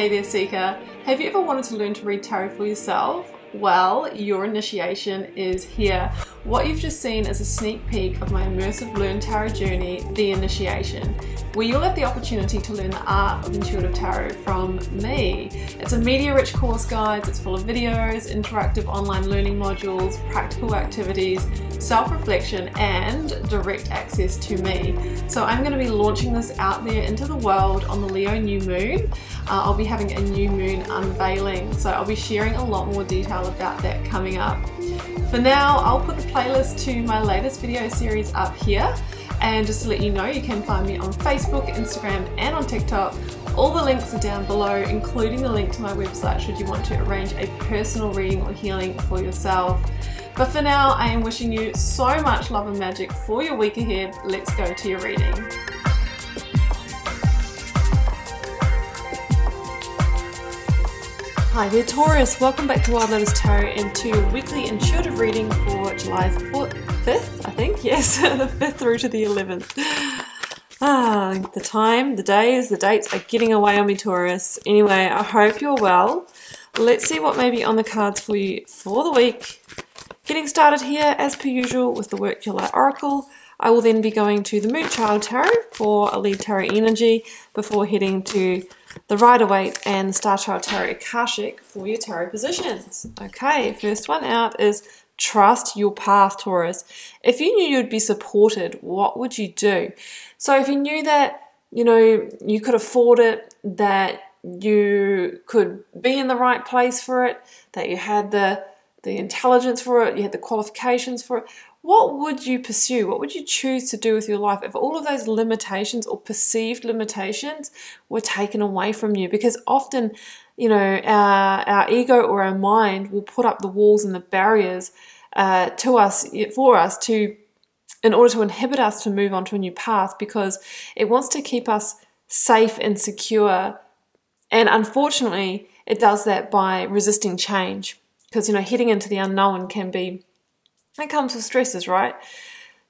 Hey there, Seeker. Have you ever wanted to learn to read tarot for yourself? Well, your initiation is here. What you've just seen is a sneak peek of my immersive Learn Tarot journey, The Initiation, where you'll have the opportunity to learn the art of intuitive tarot from me. It's a media-rich course guides, it's full of videos, interactive online learning modules, practical activities, self-reflection, and direct access to me. So I'm going to be launching this out there into the world on the Leo new moon. I'll be having a new moon unveiling, so I'll be sharing a lot more detail about that coming up. For now, I'll put the playlist to my latest video series up here, and just to let you know, you can find me on Facebook, Instagram, and on TikTok. All the links are down below, including the link to my website should you want to arrange a personal reading or healing for yourself. But for now, I am wishing you so much love and magic for your week ahead. Let's go to your reading. Hi there, Taurus. Welcome back to Wild Lotus Tarot and to your weekly intuitive reading for July 5th, I think. Yes, the 5th through to the 11th. The time, the days, the dates are getting away on me, Taurus. Anyway, I hope you're well. Let's see what may be on the cards for you for the week. Getting started here, as per usual, with the Work Your Light Oracle. I will then be going to the Moon Child Tarot for a lead tarot energy before heading to the Rider-Waite and the Star Child Tarot Akashic for your tarot positions. Okay, first one out is trust your path, Taurus. If you knew you'd be supported, what would you do? So if you knew that, you know, you could afford it, that you could be in the right place for it, that you had the intelligence for it, you had the qualifications for it, what would you pursue? What would you choose to do with your life if all of those limitations or perceived limitations were taken away from you? Because often, you know, our ego or our mind will put up the walls and the barriers for us in order to inhibit us to move on to a new path, because it wants to keep us safe and secure. And unfortunately, it does that by resisting change. Because, you know, heading into the unknown it comes with stresses, right?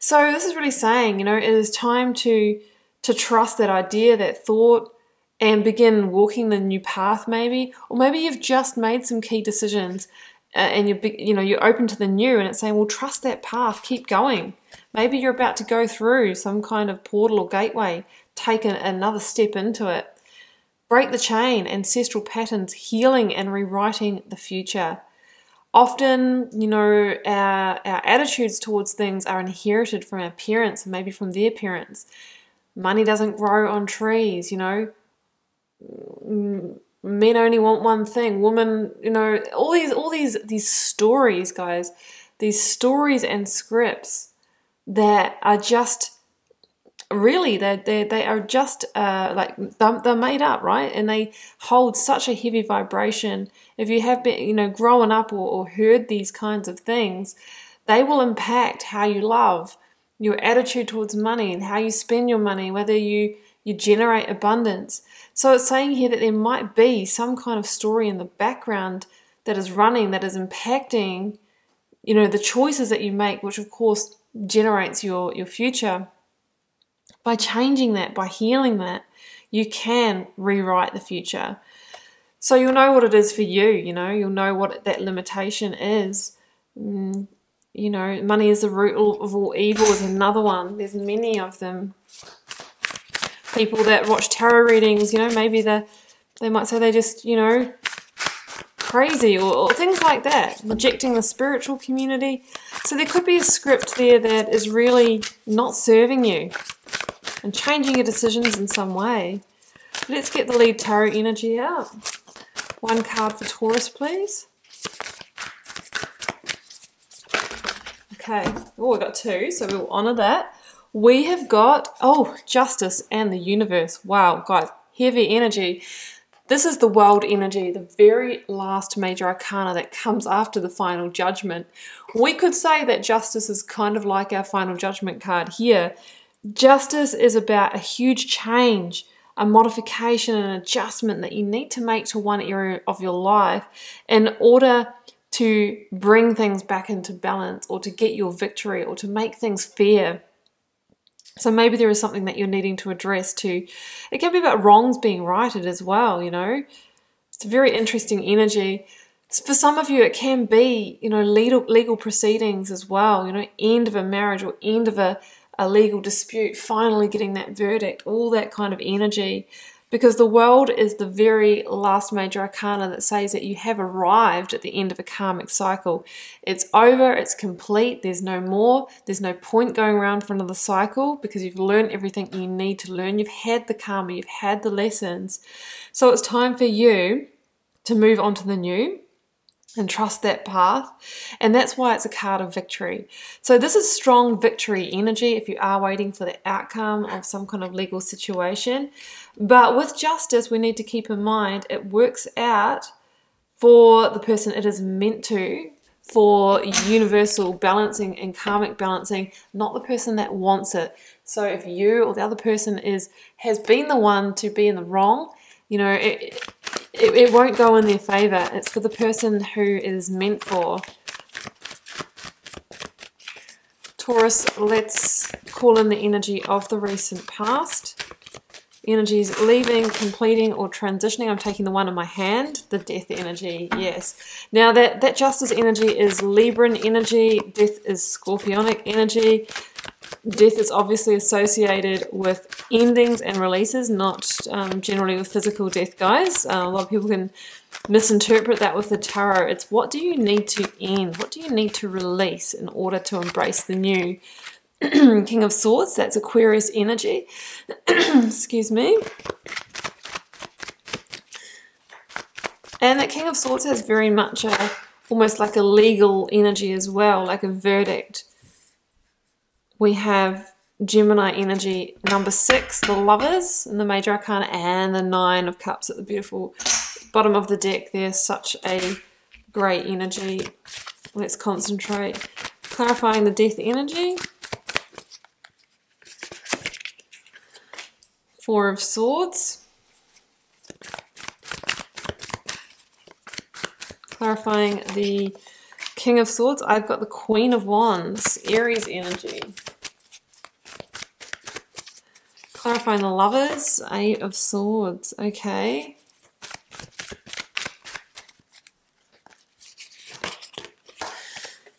So this is really saying, you know, it is time to trust that idea, that thought, and begin walking the new path maybe. Or maybe you've just made some key decisions and you're open to the new, and it's saying, well, trust that path, keep going. Maybe you're about to go through some kind of portal or gateway, take another step into it. Break the chain, ancestral patterns, healing and rewriting the future. Often, you know, our attitudes towards things are inherited from our parents and maybe from their parents. Money doesn't grow on trees, you know. Men only want one thing. Women, you know, all these stories, guys, these stories and scripts that are just really, they are just like they're made up, right? And they hold such a heavy vibration. If you have been, you know, grown up or heard these kinds of things, they will impact how you love, your attitude towards money, and how you spend your money, whether you generate abundance. So it's saying here that there might be some kind of story in the background that is running, that is impacting, you know, the choices that you make, which of course generates your future. By changing that, by healing that, you can rewrite the future. So you'll know what it is for you, you know, you'll know what that limitation is. You know, money is the root of all evil is another one. There's many of them. People that watch tarot readings, you know, maybe they might say they're just, you know, crazy or things like that, rejecting the spiritual community. So there could be a script there that is really not serving you and changing your decisions in some way. Let's get the lead tarot energy out. One card for Taurus, please. Okay. Oh, we got two, so we'll honor that. We have got, Justice and the Universe. Wow, guys, heavy energy. This is the World energy, the very last major arcana that comes after the Final Judgment. We could say that Justice is kind of like our Final Judgment card here. Justice is about a huge change, a modification and adjustment that you need to make to one area of your life in order to bring things back into balance, or to get your victory, or to make things fair. So maybe there is something that you're needing to address too. It can be about wrongs being righted as well, you know. It's a very interesting energy. For some of you, it can be, you know, legal proceedings as well, you know, end of a marriage or end of a legal dispute, finally getting that verdict, all that kind of energy. Because the World is the very last major arcana that says that you have arrived at the end of a karmic cycle. It's over, it's complete, there's no more, there's no point going around for another cycle because you've learned everything you need to learn. You've had the karma, you've had the lessons. So it's time for you to move on to the new and trust that path. And that's why it's a card of victory. So this is strong victory energy if you are waiting for the outcome of some kind of legal situation. But with justice, we need to keep in mind it works out for the person it is meant to, for universal balancing and karmic balancing, not the person that wants it. So if you or the other person has been the one to be in the wrong, you know, it won't go in their favor. It's for the person who it is meant for. Taurus, let's call in the energy of the recent past. Energies leaving, completing, or transitioning. I'm taking the one in my hand, the death energy, yes. Now that justice energy is Libran energy, death is Scorpionic energy. Death is obviously associated with endings and releases, not generally with physical death, guys. A lot of people can misinterpret that with the tarot. It's what do you need to end? What do you need to release in order to embrace the new? King of Swords, that's Aquarius energy. Excuse me. And that King of Swords has very much almost like a legal energy as well, like a verdict. We have Gemini energy, number 6, the Lovers in the Major Arcana, and the 9 of Cups at the beautiful bottom of the deck. There's such a great energy. Let's concentrate. Clarifying the death energy. 4 of Swords. Clarifying the King of Swords. I've got the Queen of Wands, Aries energy. Clarifying the Lovers, 8 of Swords, okay.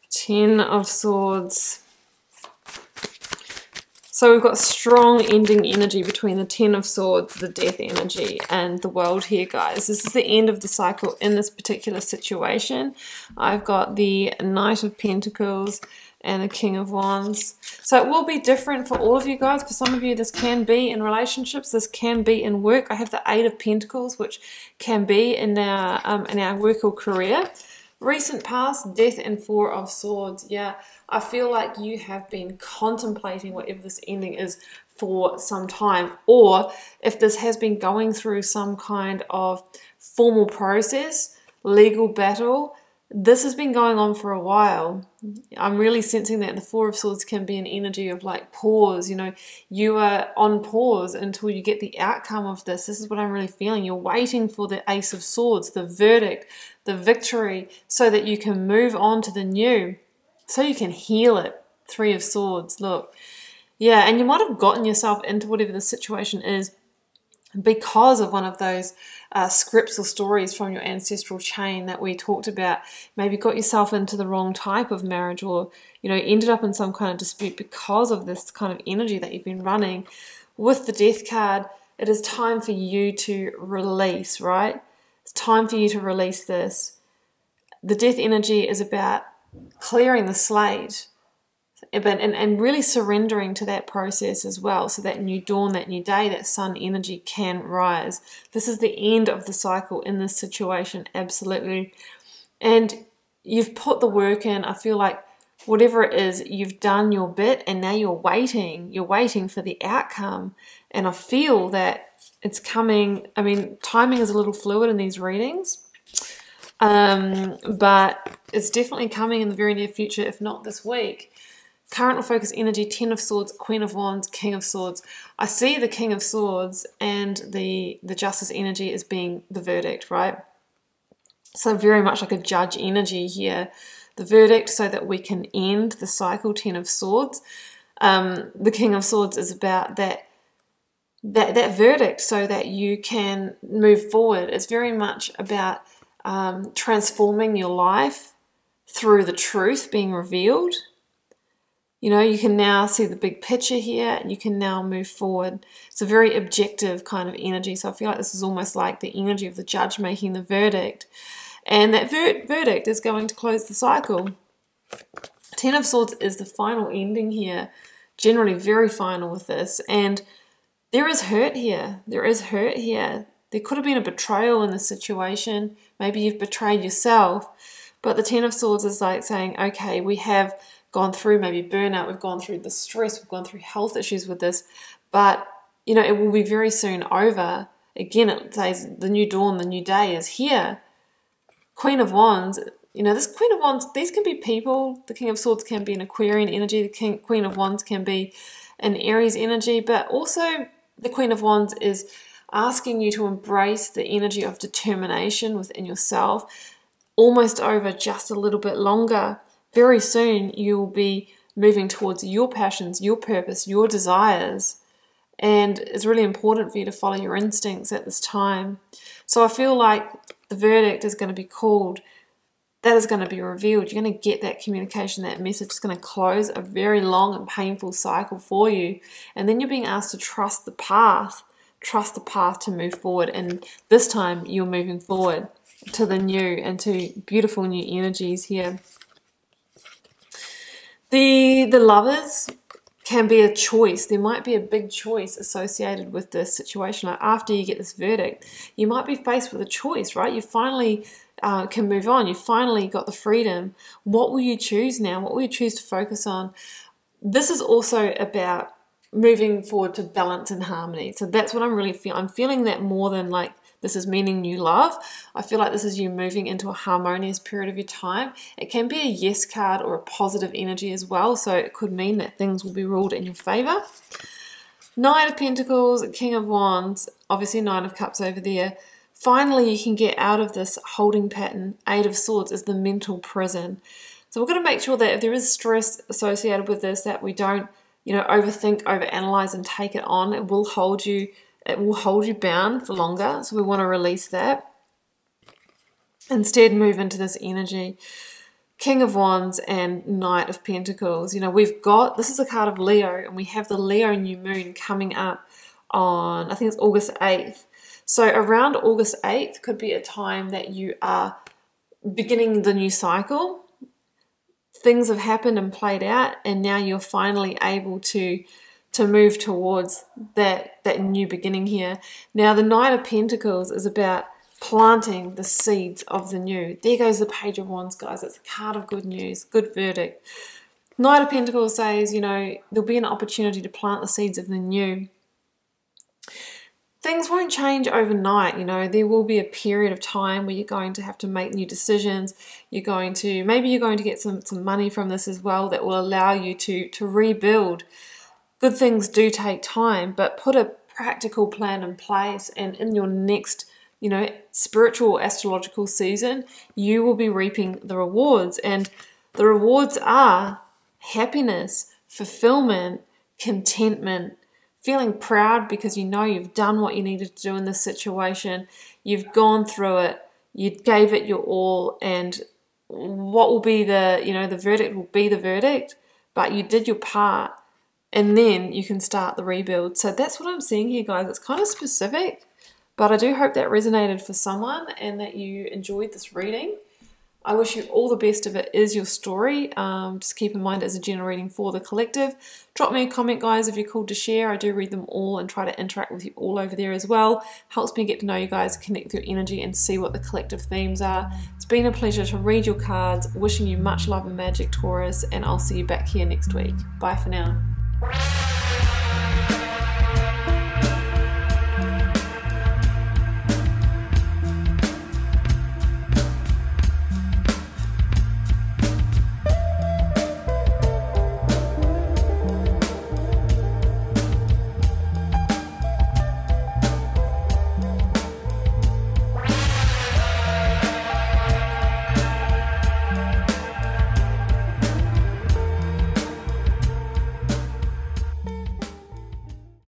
Ten of Swords. So we've got strong ending energy between the Ten of Swords, the death energy, and the World here, guys. This is the end of the cycle in this particular situation. I've got the Knight of Pentacles and the King of Wands. So it will be different for all of you guys. For some of you, this can be in relationships. This can be in work. I have the 8 of Pentacles, which can be in our work or career. Recent past, death, and 4 of Swords. Yeah, I feel like you have been contemplating whatever this ending is for some time. Or if this has been going through some kind of formal process, legal battle, this has been going on for a while. I'm really sensing that the 4 of Swords can be an energy of like pause. You know, you are on pause until you get the outcome of this. This is what I'm really feeling. You're waiting for the Ace of Swords, the verdict, the victory, so that you can move on to the new, so you can heal it. 3 of Swords, look. Yeah, and you might have gotten yourself into whatever the situation is because of one of those scripts or stories from your ancestral chain that we talked about. Maybe got yourself into the wrong type of marriage, or, you know, ended up in some kind of dispute because of this kind of energy that you've been running. With the Death card, it is time for you to release, right? It's time for you to release this. The Death energy is about clearing the slate, and really surrendering to that process as well, so that new dawn, that new day, that sun energy can rise. This is the end of the cycle in this situation, absolutely. And you've put the work in. I feel like whatever it is, you've done your bit, and now you're waiting for the outcome. And I feel that it's coming. I mean, timing is a little fluid in these readings, but it's definitely coming in the very near future, if not this week. Current or focus energy, 10 of Swords, Queen of Wands, King of Swords. I see the King of Swords and the Justice energy as being the verdict, right? So very much like a judge energy here. The verdict, so that we can end the cycle, 10 of Swords. The King of Swords is about that that verdict so that you can move forward. It's very much about transforming your life through the truth being revealed. You know, you can now see the big picture here and you can now move forward. It's a very objective kind of energy. So I feel like this is almost like the energy of the judge making the verdict. And that verdict is going to close the cycle. Ten of Swords is the final ending here. Generally very final with this. And there is hurt here. There is hurt here. There could have been a betrayal in this situation. Maybe you've betrayed yourself. But the Ten of Swords is like saying, okay, we have gone through maybe burnout, we've gone through the stress, we've gone through health issues with this, but you know, it will be very soon over. Again, it says the new dawn, the new day is here. Queen of Wands, you know, this Queen of Wands, these can be people. The King of Swords can be an Aquarian energy, the Queen of Wands can be an Aries energy, but also the Queen of Wands is asking you to embrace the energy of determination within yourself. Almost over, just a little bit longer. Very soon you'll be moving towards your passions, your purpose, your desires. And it's really important for you to follow your instincts at this time. So I feel like the verdict is going to be called. That is going to be revealed. You're going to get that communication, that message. It's going to close a very long and painful cycle for you. And then you're being asked to trust the path. Trust the path to move forward. And this time you're moving forward to the new and to beautiful new energies here. The Lovers can be a choice. There might be a big choice associated with this situation. Like after you get this verdict, you might be faced with a choice, right? You finally can move on. You finally got the freedom. What will you choose now? What will you choose to focus on? This is also about moving forward to balance and harmony. So that's what I'm really feeling. I'm feeling that more than like this is meaning new love. I feel like this is you moving into a harmonious period of your time. It can be a yes card or a positive energy as well. So it could mean that things will be ruled in your favor. Knight of Pentacles, King of Wands, obviously Knight of Cups over there. Finally, you can get out of this holding pattern. Eight of Swords is the mental prison. So we're going to make sure that if there is stress associated with this, that we don't, you know, overthink, overanalyze and take it on. It will hold you bound for longer. So we want to release that. Instead, move into this energy. King of Wands and Knight of Pentacles. You know, we've got, this is a card of Leo, and we have the Leo new moon coming up on, I think it's August 8th. So around August 8th could be a time that you are beginning the new cycle. Things have happened and played out, and now you're finally able to move towards that new beginning here. Now the Knight of Pentacles is about planting the seeds of the new. There goes the Page of Wands, guys. It's a card of good news, good verdict. Knight of Pentacles says, you know, there'll be an opportunity to plant the seeds of the new. Things won't change overnight, you know. There will be a period of time where you're going to have to make new decisions. Maybe you're going to get some money from this as well that will allow you to rebuild. Good things do take time, but put a practical plan in place, and in your next, you know, spiritual astrological season, you will be reaping the rewards. And the rewards are happiness, fulfillment, contentment, feeling proud because you know you've done what you needed to do in this situation. You've gone through it. You gave it your all, and what will be the verdict will be the verdict, but you did your part. And then you can start the rebuild. So that's what I'm seeing here, guys. It's kind of specific, but I do hope that resonated for someone and that you enjoyed this reading. I wish you all the best if it is your story. Just keep in mind it's a general reading for the collective. Drop me a comment, guys, if you're called to share. I do read them all and try to interact with you all over there as well. Helps me get to know you guys, connect with your energy and see what the collective themes are. It's been a pleasure to read your cards. Wishing you much love and magic, Taurus, and I'll see you back here next week. Bye for now.